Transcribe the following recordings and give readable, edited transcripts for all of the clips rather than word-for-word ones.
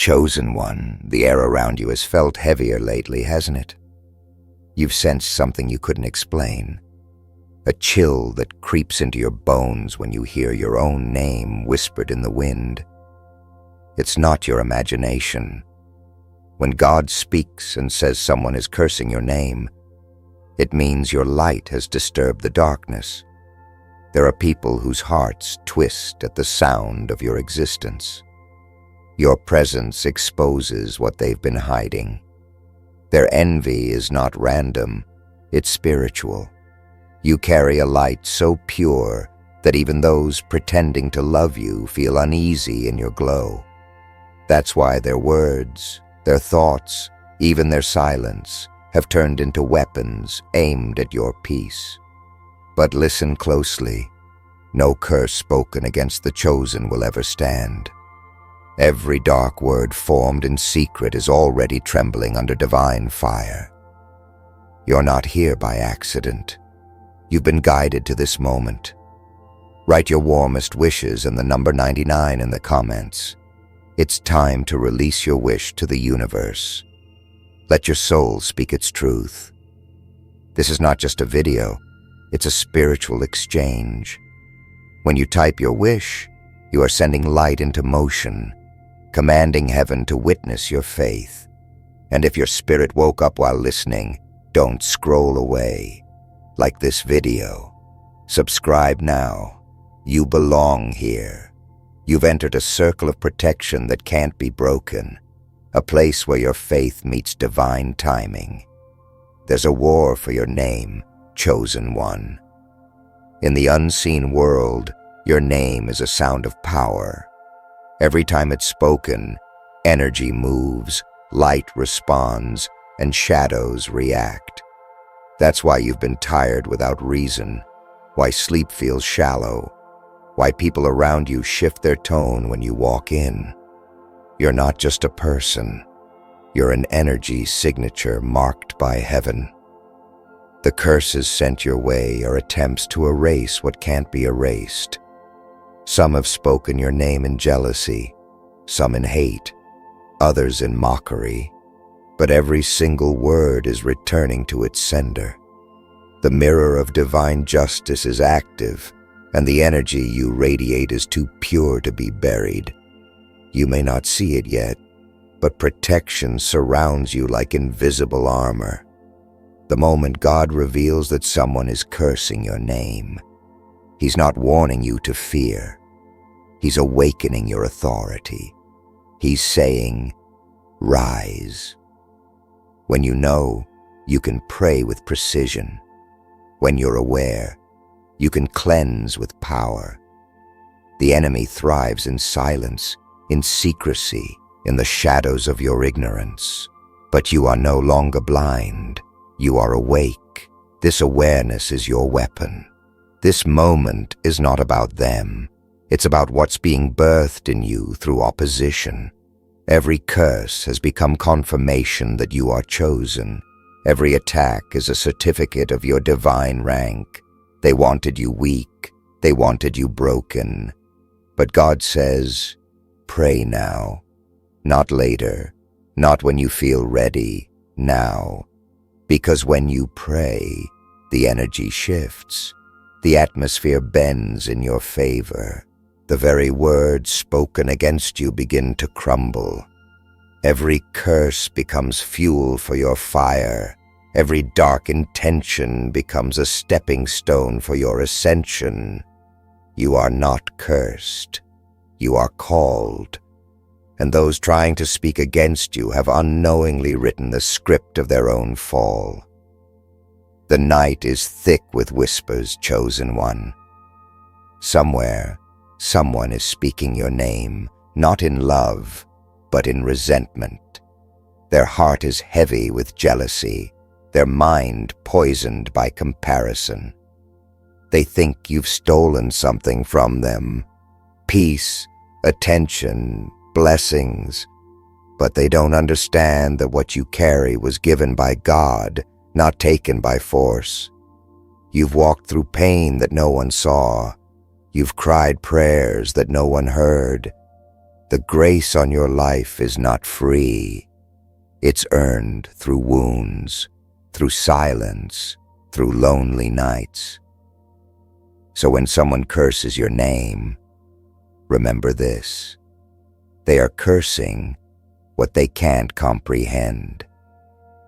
Chosen one, the air around you has felt heavier lately, hasn't it? You've sensed something you couldn't explain. A chill that creeps into your bones when you hear your own name whispered in the wind. It's not your imagination. When God speaks and says someone is cursing your name, it means your light has disturbed the darkness. There are people whose hearts twist at the sound of your existence. Your presence exposes what they've been hiding. Their envy is not random, it's spiritual. You carry a light so pure that even those pretending to love you feel uneasy in your glow. That's why their words, their thoughts, even their silence, have turned into weapons aimed at your peace. But listen closely. No curse spoken against the chosen will ever stand. Every dark word formed in secret is already trembling under divine fire. You're not here by accident. You've been guided to this moment. Write your warmest wishes and the number 99 in the comments. It's time to release your wish to the universe. Let your soul speak its truth. This is not just a video, it's a spiritual exchange. When you type your wish, you are sending light into motion, commanding heaven to witness your faith. And if your spirit woke up while listening, don't scroll away. Like this video. Subscribe now. You belong here. You've entered a circle of protection that can't be broken, a place where your faith meets divine timing. There's a war for your name, chosen one. In the unseen world, your name is a sound of power. Every time it's spoken, energy moves, light responds, and shadows react. That's why you've been tired without reason, why sleep feels shallow, why people around you shift their tone when you walk in. You're not just a person. You're an energy signature marked by heaven. The curses sent your way are attempts to erase what can't be erased. Some have spoken your name in jealousy, some in hate, others in mockery, but every single word is returning to its sender. The mirror of divine justice is active, and the energy you radiate is too pure to be buried. You may not see it yet, but protection surrounds you like invisible armor. The moment God reveals that someone is cursing your name, He's not warning you to fear. He's awakening your authority. He's saying, rise. When you know, you can pray with precision. When you're aware, you can cleanse with power. The enemy thrives in silence, in secrecy, in the shadows of your ignorance. But you are no longer blind. You are awake. This awareness is your weapon. This moment is not about them. It's about what's being birthed in you through opposition. Every curse has become confirmation that you are chosen. Every attack is a certificate of your divine rank. They wanted you weak. They wanted you broken. But God says, pray now. Not later. Not when you feel ready. Now. Because when you pray, the energy shifts. The atmosphere bends in your favor. The very words spoken against you begin to crumble. Every curse becomes fuel for your fire. Every dark intention becomes a stepping stone for your ascension. You are not cursed. You are called. And those trying to speak against you have unknowingly written the script of their own fall. The night is thick with whispers, chosen one. Somewhere, someone is speaking your name, not in love, but in resentment. Their heart is heavy with jealousy, their mind poisoned by comparison. They think you've stolen something from them, peace, attention, blessings, but they don't understand that what you carry was given by God, not taken by force. You've walked through pain that no one saw. You've cried prayers that no one heard. The grace on your life is not free. It's earned through wounds, through silence, through lonely nights. So when someone curses your name, remember this: they are cursing what they can't comprehend.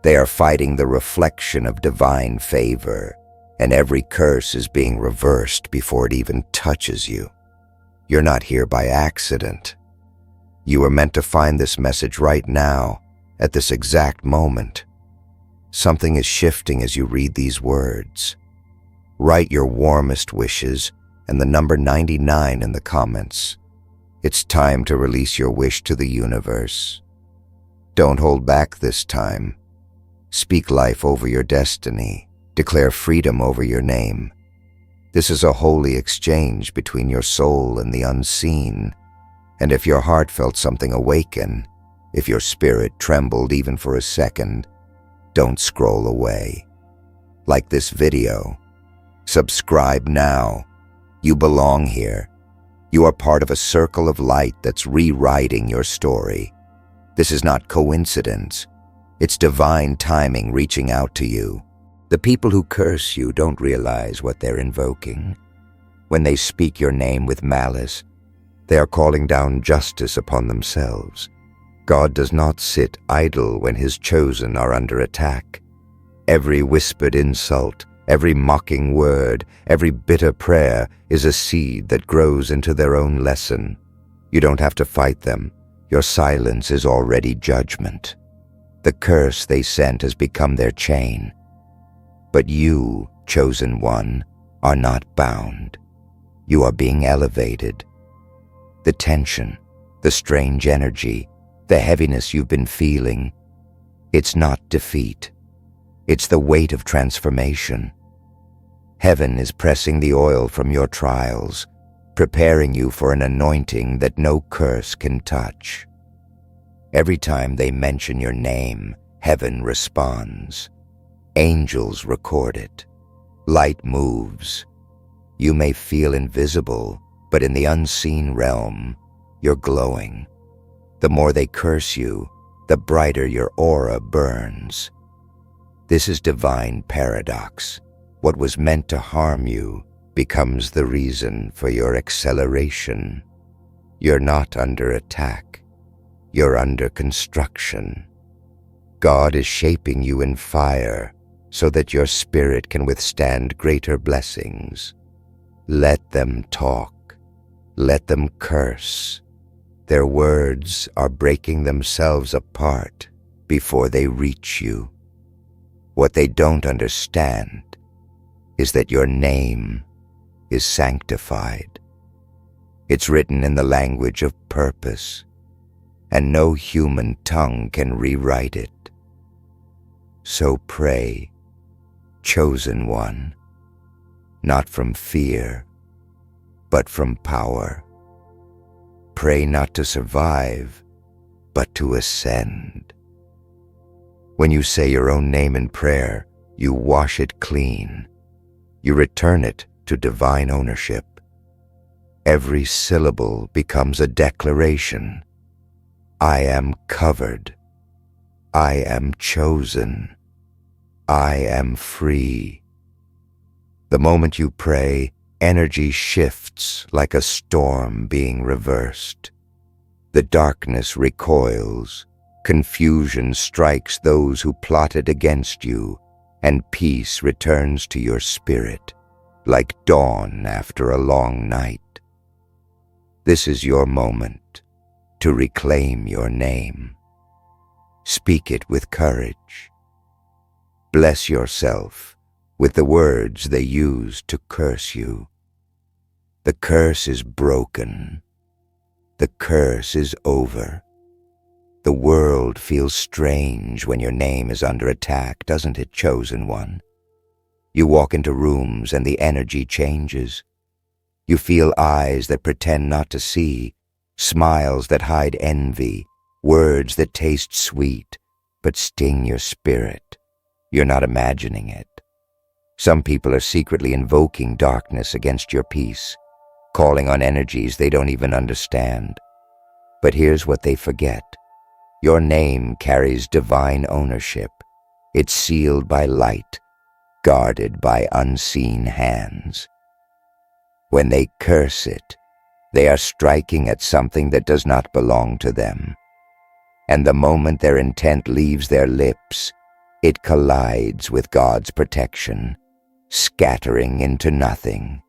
They are fighting the reflection of divine favor, and every curse is being reversed before it even touches you. You're not here by accident. You were meant to find this message right now, at this exact moment. Something is shifting as you read these words. Write your warmest wishes and the number 99 in the comments. It's time to release your wish to the universe. Don't hold back this time. Speak life over your destiny. Declare freedom over your name. This is a holy exchange between your soul and the unseen. And if your heart felt something awaken, if your spirit trembled even for a second, don't scroll away. Like this video. Subscribe now. You belong here. You are part of a circle of light that's rewriting your story. This is not coincidence. It's divine timing reaching out to you. The people who curse you don't realize what they're invoking. When they speak your name with malice, they are calling down justice upon themselves. God does not sit idle when his chosen are under attack. Every whispered insult, every mocking word, every bitter prayer is a seed that grows into their own lesson. You don't have to fight them. Your silence is already judgment. The curse they sent has become their chain. But you, chosen one, are not bound. You are being elevated. The tension, the strange energy, the heaviness you've been feeling, it's not defeat. It's the weight of transformation. Heaven is pressing the oil from your trials, preparing you for an anointing that no curse can touch. Every time they mention your name, heaven responds. Angels record it. Light moves. You may feel invisible, but in the unseen realm, you're glowing. The more they curse you, the brighter your aura burns. This is divine paradox. What was meant to harm you becomes the reason for your acceleration. You're not under attack. You're under construction. God is shaping you in fire so that your spirit can withstand greater blessings. Let them talk. Let them curse. Their words are breaking themselves apart before they reach you. What they don't understand is that your name is sanctified. It's written in the language of purpose, and no human tongue can rewrite it. So pray, chosen one, not from fear, but from power. Pray not to survive, but to ascend. When you say your own name in prayer, you wash it clean. You return it to divine ownership. Every syllable becomes a declaration. I am covered. I am chosen. I am free. The moment you pray, energy shifts like a storm being reversed. The darkness recoils, confusion strikes those who plotted against you, and peace returns to your spirit, like dawn after a long night. This is your moment to reclaim your name. Speak it with courage. Bless yourself with the words they used to curse you. The curse is broken. The curse is over. The world feels strange when your name is under attack, doesn't it, chosen one? You walk into rooms and the energy changes. You feel eyes that pretend not to see, smiles that hide envy, words that taste sweet but sting your spirit. You're not imagining it. Some people are secretly invoking darkness against your peace, calling on energies they don't even understand. But here's what they forget. Your name carries divine ownership. It's sealed by light, guarded by unseen hands. When they curse it, they are striking at something that does not belong to them. And the moment their intent leaves their lips, it collides with God's protection, scattering into nothing.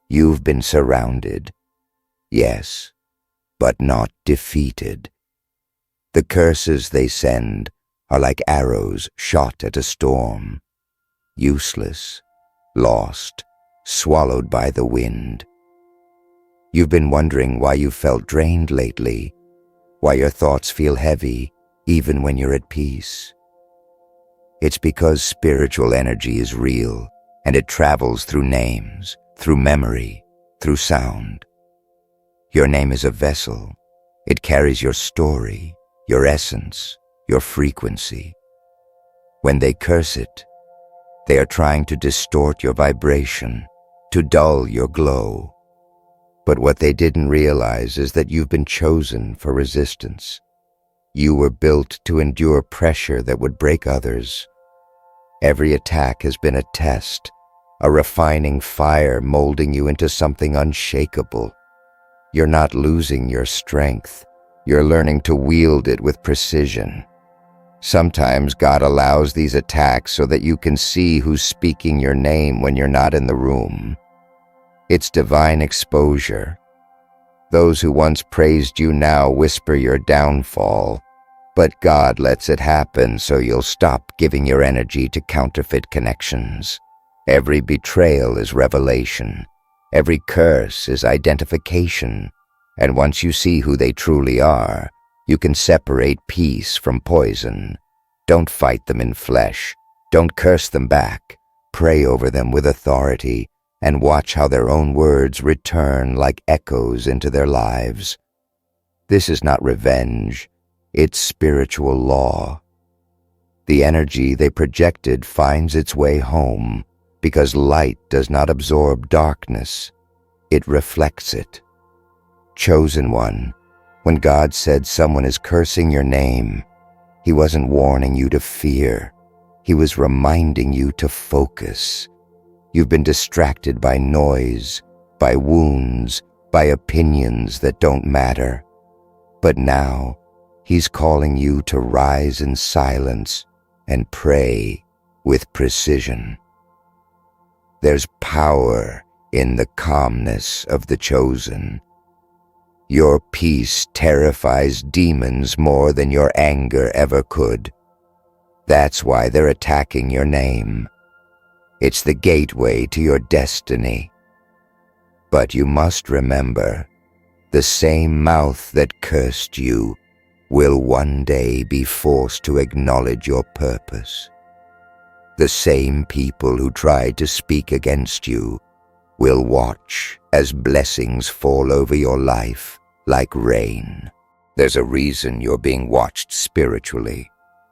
You've been surrounded, yes, but not defeated. The curses they send are like arrows shot at a storm, useless, lost, swallowed by the wind. You've been wondering why you felt drained lately, why your thoughts feel heavy even when you're at peace. It's because spiritual energy is real, and it travels through names, through memory, through sound. Your name is a vessel. It carries your story, your essence, your frequency. When they curse it, they are trying to distort your vibration, to dull your glow. But what they didn't realize is that you've been chosen for resistance. You were built to endure pressure that would break others. Every attack has been a test, a refining fire molding you into something unshakable. You're not losing your strength. You're learning to wield it with precision. Sometimes God allows these attacks so that you can see who's speaking your name when you're not in the room. It's divine exposure. Those who once praised you now whisper your downfall, but God lets it happen so you'll stop giving your energy to counterfeit connections. Every betrayal is revelation. Every curse is identification. And once you see who they truly are, you can separate peace from poison. Don't fight them in flesh. Don't curse them back. Pray over them with authority and watch how their own words return like echoes into their lives. This is not revenge. It's spiritual law. The energy they projected finds its way home because light does not absorb darkness. It reflects it. Chosen one, when God said someone is cursing your name, He wasn't warning you to fear. He was reminding you to focus. You've been distracted by noise, by wounds, by opinions that don't matter. But now, He's calling you to rise in silence and pray with precision. There's power in the calmness of the chosen. Your peace terrifies demons more than your anger ever could. That's why they're attacking your name. It's the gateway to your destiny. But you must remember, the same mouth that cursed you will one day be forced to acknowledge your purpose. The same people who tried to speak against you will watch as blessings fall over your life like rain. There's a reason you're being watched spiritually.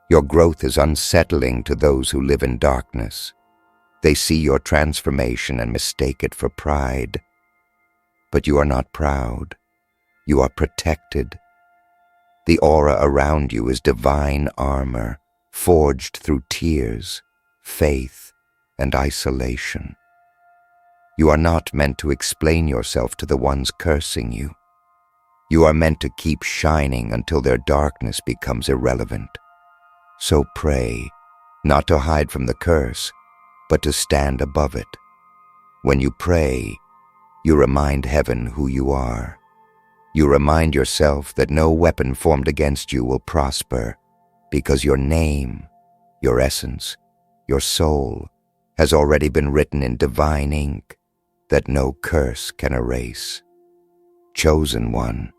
Your growth is unsettling to those who live in darkness. They see your transformation and mistake it for pride. But you are not proud. You are protected. The aura around you is divine armor, forged through tears, faith, and isolation. You are not meant to explain yourself to the ones cursing you. You are meant to keep shining until their darkness becomes irrelevant. So pray, not to hide from the curse, but to stand above it. When you pray, you remind heaven who you are. You remind yourself that no weapon formed against you will prosper, because your name, your essence, your soul has already been written in divine ink that no curse can erase. Chosen one,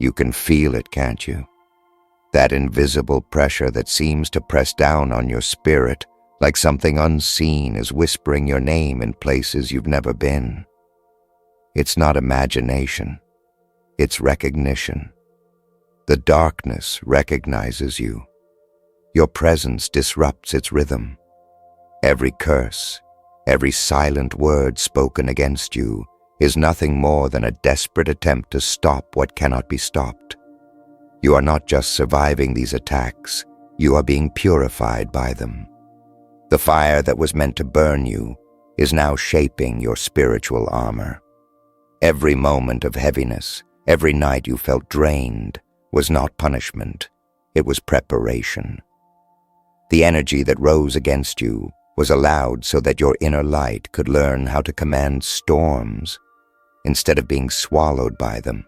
you can feel it, can't you? That invisible pressure that seems to press down on your spirit like something unseen is whispering your name in places you've never been. It's not imagination. It's recognition. The darkness recognizes you. Your presence disrupts its rhythm. Every curse, every silent word spoken against you is nothing more than a desperate attempt to stop what cannot be stopped. You are not just surviving these attacks, you are being purified by them. The fire that was meant to burn you is now shaping your spiritual armor. Every moment of heaviness, every night you felt drained, was not punishment, it was preparation. The energy that rose against you was allowed so that your inner light could learn how to command storms instead of being swallowed by them.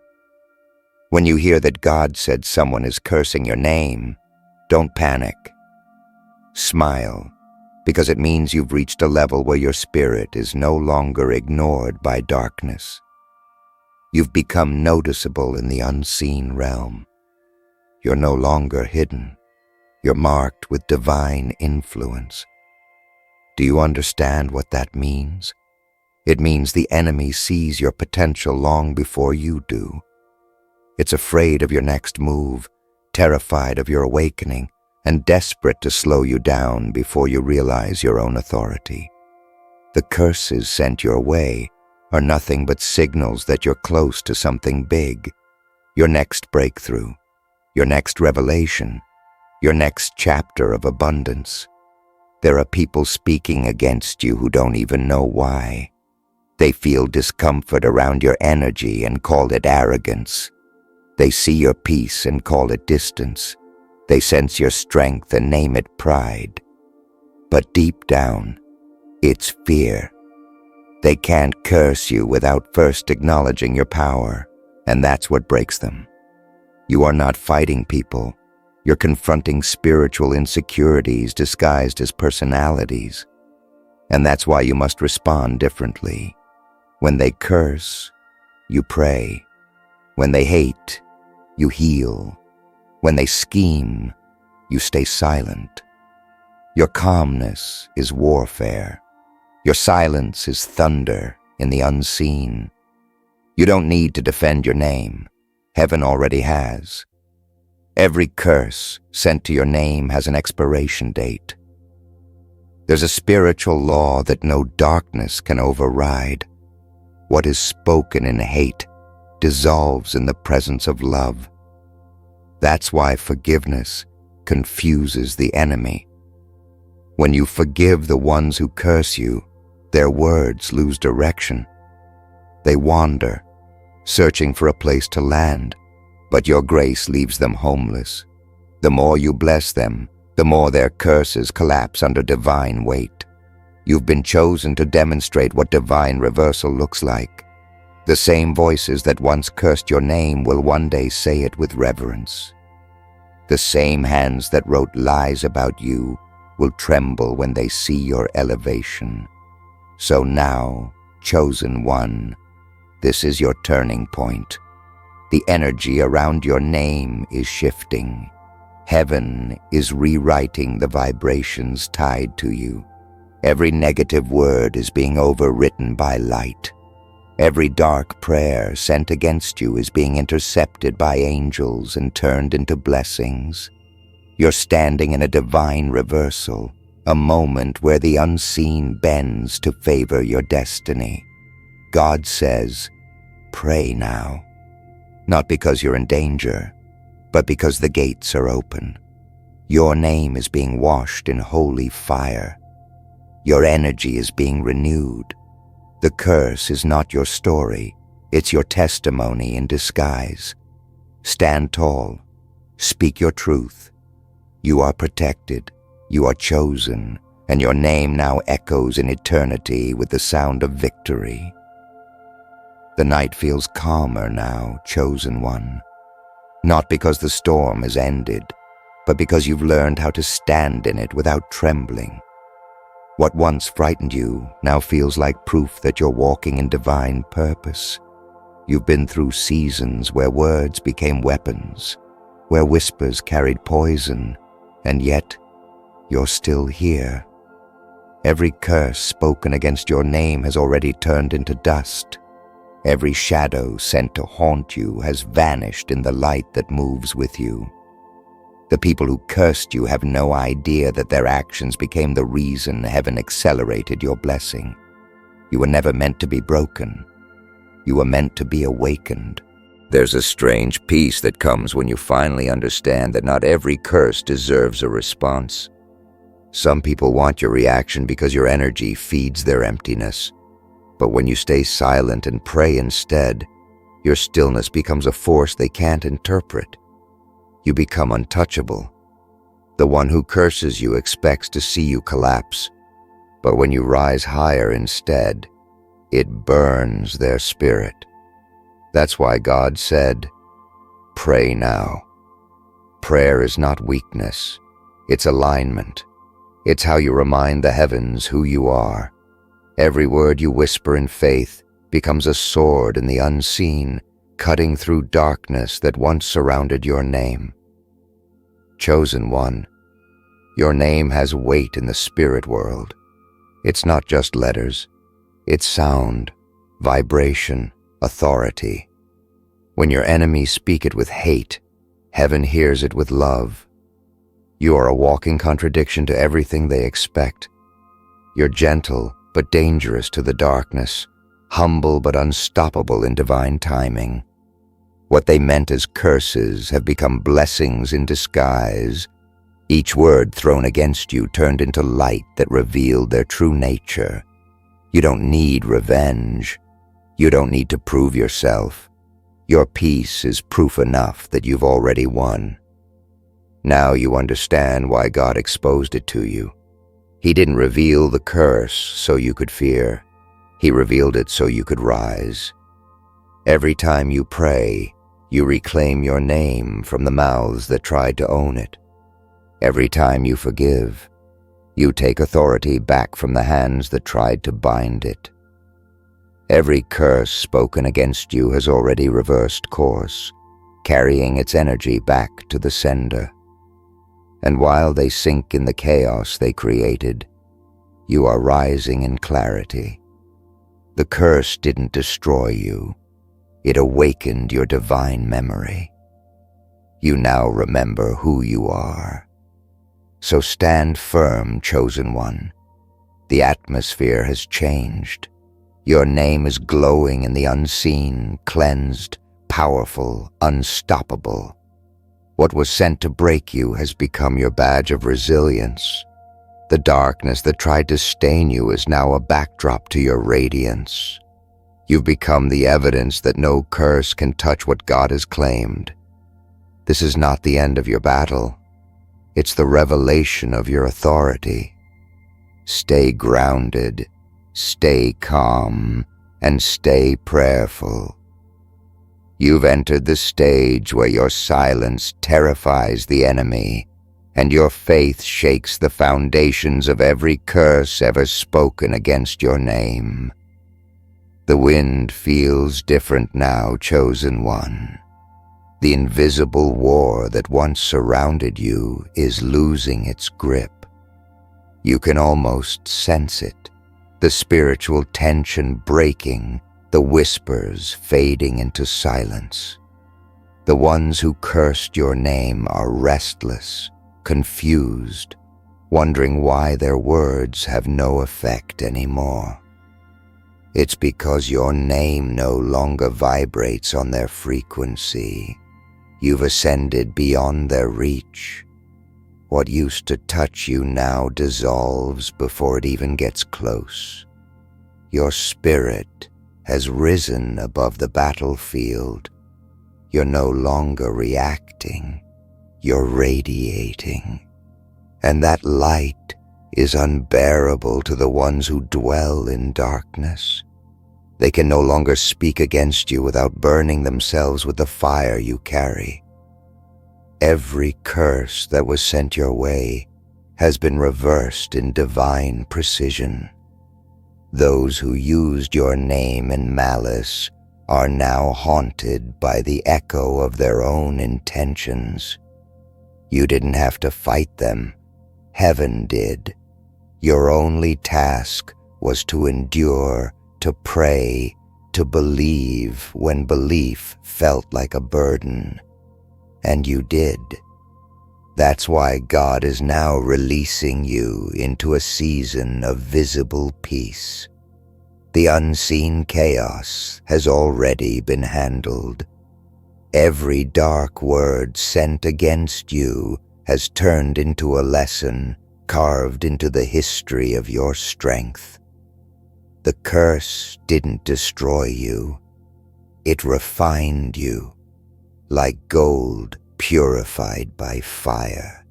When you hear that God said someone is cursing your name, don't panic. Smile, because it means you've reached a level where your spirit is no longer ignored by darkness. You've become noticeable in the unseen realm. You're no longer hidden. You're marked with divine influence. Do you understand what that means? It means the enemy sees your potential long before you do. It's afraid of your next move, terrified of your awakening, and desperate to slow you down before you realize your own authority. The curses sent your way are nothing but signals that you're close to something big, your next breakthrough, your next revelation, your next chapter of abundance. There are people speaking against you who don't even know why. They feel discomfort around your energy and call it arrogance. They see your peace and call it distance. They sense your strength and name it pride. But deep down, it's fear. They can't curse you without first acknowledging your power, and that's what breaks them. You are not fighting people. You're confronting spiritual insecurities disguised as personalities. And that's why you must respond differently. When they curse, you pray. When they hate, you heal. When they scheme, you stay silent. Your calmness is warfare. Your silence is thunder in the unseen. You don't need to defend your name. Heaven already has. Every curse sent to your name has an expiration date. There's a spiritual law that no darkness can override. What is spoken in hate dissolves in the presence of love. That's why forgiveness confuses the enemy. When you forgive the ones who curse you, their words lose direction. They wander, searching for a place to land, but your grace leaves them homeless. The more you bless them, the more their curses collapse under divine weight. You've been chosen to demonstrate what divine reversal looks like. The same voices that once cursed your name will one day say it with reverence. The same hands that wrote lies about you will tremble when they see your elevation. So now, chosen one, this is your turning point. The energy around your name is shifting. Heaven is rewriting the vibrations tied to you. Every negative word is being overwritten by light. Every dark prayer sent against you is being intercepted by angels and turned into blessings. You're standing in a divine reversal, a moment where the unseen bends to favor your destiny. God says, pray now. Not because you're in danger, but because the gates are open. Your name is being washed in holy fire. Your energy is being renewed. The curse is not your story, it's your testimony in disguise. Stand tall, speak your truth. You are protected, you are chosen, and your name now echoes in eternity with the sound of victory. The night feels calmer now, chosen one. Not because the storm has ended, but because you've learned how to stand in it without trembling. What once frightened you now feels like proof that you're walking in divine purpose. You've been through seasons where words became weapons, where whispers carried poison, and yet you're still here. Every curse spoken against your name has already turned into dust. Every shadow sent to haunt you has vanished in the light that moves with you. The people who cursed you have no idea that their actions became the reason heaven accelerated your blessing. You were never meant to be broken. You were meant to be awakened. There's a strange peace that comes when you finally understand that not every curse deserves a response. Some people want your reaction because your energy feeds their emptiness. But when you stay silent and pray instead, your stillness becomes a force they can't interpret. You become untouchable. The one who curses you expects to see you collapse. But when you rise higher instead, it burns their spirit. That's why God said, "Pray now." Prayer is not weakness. It's alignment. It's how you remind the heavens who you are. Every word you whisper in faith becomes a sword in the unseen, cutting through darkness that once surrounded your name. Chosen one, your name has weight in the spirit world. It's not just letters. It's sound, vibration, authority. When your enemies speak it with hate, heaven hears it with love. You are a walking contradiction to everything they expect. You're gentle but dangerous to the darkness, humble but unstoppable in divine timing. What they meant as curses have become blessings in disguise. Each word thrown against you turned into light that revealed their true nature. You don't need revenge. You don't need to prove yourself. Your peace is proof enough that you've already won. Now you understand why God exposed it to you. He didn't reveal the curse so you could fear. He revealed it so you could rise. Every time you pray, you reclaim your name from the mouths that tried to own it. Every time you forgive, you take authority back from the hands that tried to bind it. Every curse spoken against you has already reversed course, carrying its energy back to the sender. And while they sink in the chaos they created, you are rising in clarity. The curse didn't destroy you. It awakened your divine memory. You now remember who you are. So stand firm, chosen one. The atmosphere has changed. Your name is glowing in the unseen, cleansed, powerful, unstoppable. What was sent to break you has become your badge of resilience. The darkness that tried to stain you is now a backdrop to your radiance. You've become the evidence that no curse can touch what God has claimed. This is not the end of your battle. It's the revelation of your authority. Stay grounded, stay calm, and stay prayerful. You've entered the stage where your silence terrifies the enemy, and your faith shakes the foundations of every curse ever spoken against your name. The wind feels different now, chosen one. The invisible war that once surrounded you is losing its grip. You can almost sense it, the spiritual tension breaking, the whispers fading into silence. The ones who cursed your name are restless, confused, wondering why their words have no effect anymore. It's because your name no longer vibrates on their frequency. You've ascended beyond their reach. What used to touch you now dissolves before it even gets close. Your spirit has risen above the battlefield. You're no longer reacting, you're radiating. And that light is unbearable to the ones who dwell in darkness. They can no longer speak against you without burning themselves with the fire you carry. Every curse that was sent your way has been reversed in divine precision. Those who used your name in malice are now haunted by the echo of their own intentions. You didn't have to fight them. Heaven did. Your only task was to endure, to pray, to believe when belief felt like a burden. And you did. That's why God is now releasing you into a season of visible peace. The unseen chaos has already been handled. Every dark word sent against you has turned into a lesson carved into the history of your strength. The curse didn't destroy you. It refined you, like gold purified by fire.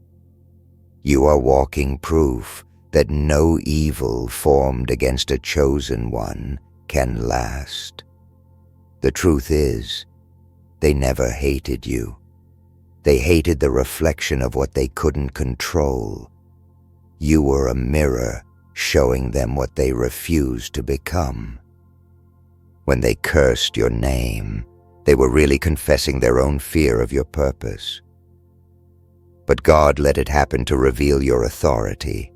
You are walking proof that no evil formed against a chosen one can last. The truth is, they never hated you. They hated the reflection of what they couldn't control. You were a mirror showing them what they refused to become. When they cursed your name, they were really confessing their own fear of your purpose. But God let it happen to reveal your authority.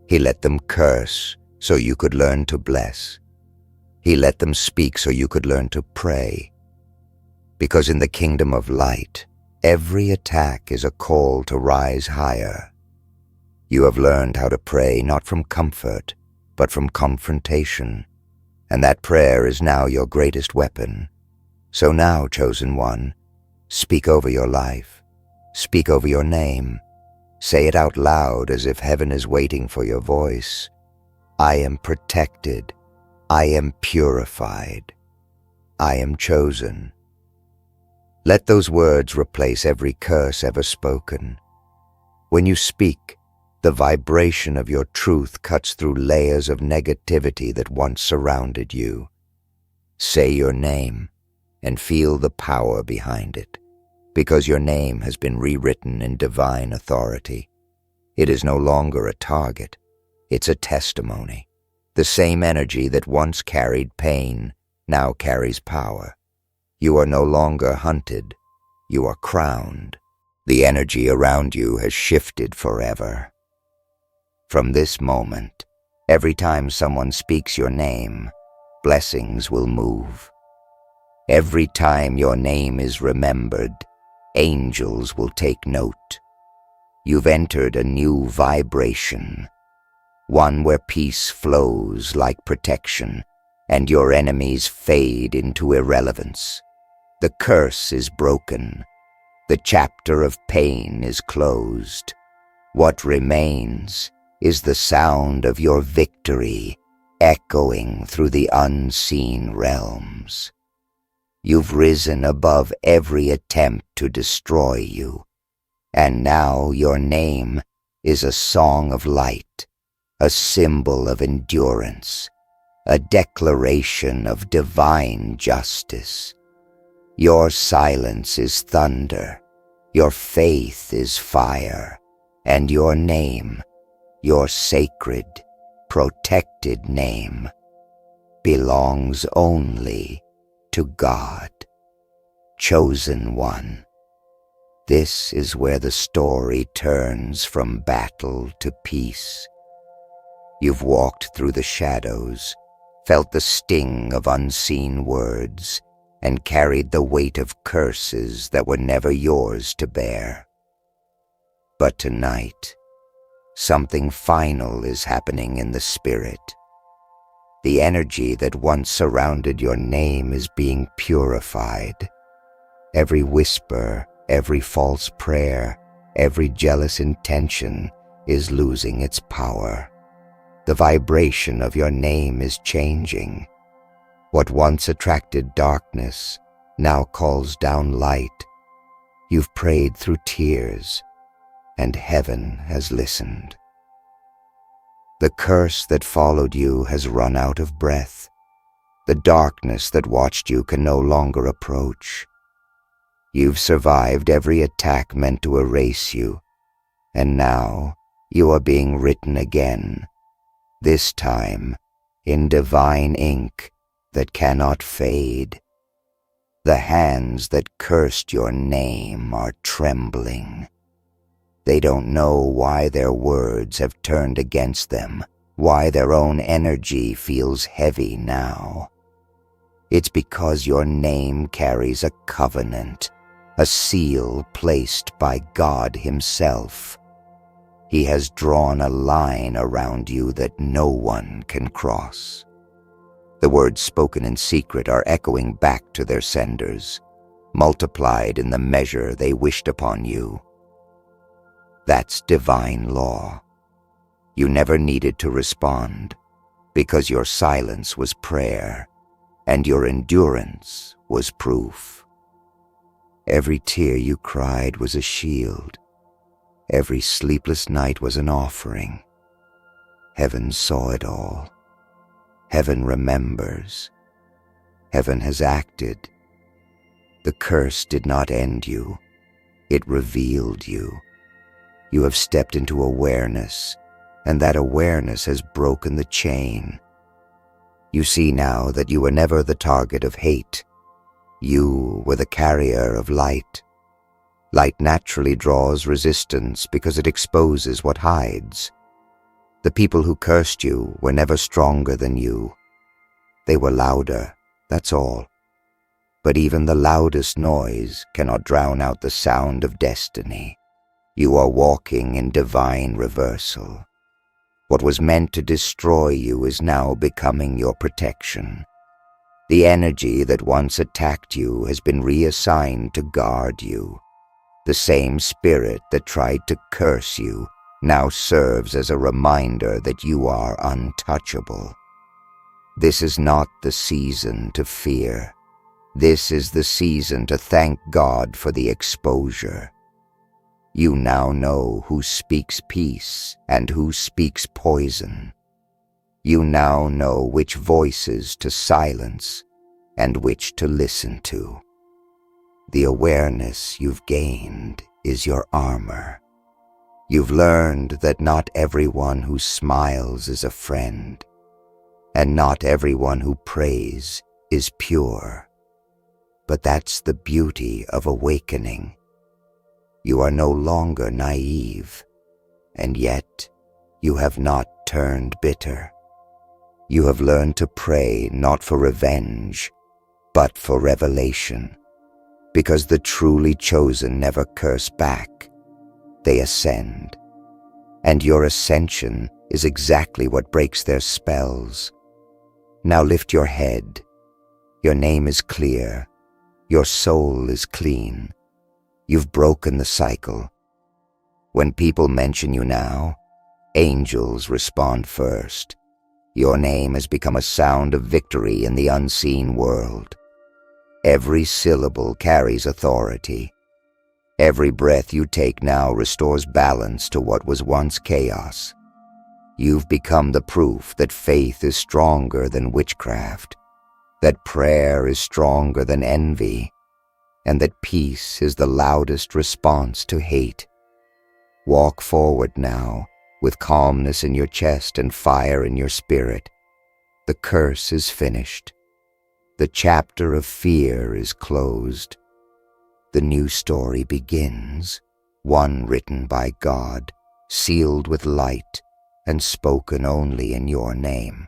He let them curse so you could learn to bless. He let them speak so you could learn to pray. Because in the kingdom of light, every attack is a call to rise higher. You have learned how to pray not from comfort, but from confrontation, and that prayer is now your greatest weapon. So now, chosen one, speak over your life, speak over your name, say it out loud as if heaven is waiting for your voice. I am protected, I am purified, I am chosen. Let those words replace every curse ever spoken. When you speak, the vibration of your truth cuts through layers of negativity that once surrounded you. Say your name and feel the power behind it, because your name has been rewritten in divine authority. It is no longer a target, it's a testimony. The same energy that once carried pain now carries power. You are no longer hunted, you are crowned. The energy around you has shifted forever. From this moment, every time someone speaks your name, blessings will move. Every time your name is remembered, angels will take note. You've entered a new vibration, one where peace flows like protection, and your enemies fade into irrelevance. The curse is broken. The chapter of pain is closed. What remains is the sound of your victory echoing through the unseen realms. You've risen above every attempt to destroy you, and now your name is a song of light, a symbol of endurance, a declaration of divine justice. Your silence is thunder, your faith is fire, and your name, your sacred, protected name, belongs only to God. Chosen one. This is where the story turns from battle to peace. You've walked through the shadows, felt the sting of unseen words, and carried the weight of curses that were never yours to bear. But tonight, something final is happening in the spirit. The energy that once surrounded your name is being purified. Every whisper, every false prayer, every jealous intention is losing its power. The vibration of your name is changing. What once attracted darkness now calls down light. You've prayed through tears, and heaven has listened. The curse that followed you has run out of breath. The darkness that watched you can no longer approach. You've survived every attack meant to erase you, and now you are being written again, this time in divine ink that cannot fade. The hands that cursed your name are trembling. They don't know why their words have turned against them, why their own energy feels heavy now. It's because your name carries a covenant, a seal placed by God Himself. He has drawn a line around you that no one can cross. The words spoken in secret are echoing back to their senders, multiplied in the measure they wished upon you. That's divine law. You never needed to respond, because your silence was prayer, and your endurance was proof. Every tear you cried was a shield. Every sleepless night was an offering. Heaven saw it all. Heaven remembers. Heaven has acted. The curse did not end you. It revealed you. You have stepped into awareness, and that awareness has broken the chain. You see now that you were never the target of hate. You were the carrier of light. Light naturally draws resistance because it exposes what hides. The people who cursed you were never stronger than you. They were louder, that's all. But even the loudest noise cannot drown out the sound of destiny. You are walking in divine reversal. What was meant to destroy you is now becoming your protection. The energy that once attacked you has been reassigned to guard you. The same spirit that tried to curse you now serves as a reminder that you are untouchable. This is not the season to fear. This is the season to thank God for the exposure. You now know who speaks peace and who speaks poison. You now know which voices to silence and which to listen to. The awareness you've gained is your armor. You've learned that not everyone who smiles is a friend, and not everyone who prays is pure. But that's the beauty of awakening. You are no longer naive, and yet you have not turned bitter. You have learned to pray not for revenge, but for revelation, because the truly chosen never curse back. They ascend, and your ascension is exactly what breaks their spells. Now lift your head. Your name is clear. Your soul is clean. You've broken the cycle. When people mention you now, angels respond first. Your name has become a sound of victory in the unseen world. Every syllable carries authority. Every breath you take now restores balance to what was once chaos. You've become the proof that faith is stronger than witchcraft, that prayer is stronger than envy, and that peace is the loudest response to hate. Walk forward now, with calmness in your chest and fire in your spirit. The curse is finished. The chapter of fear is closed. The new story begins, one written by God, sealed with light, and spoken only in your name.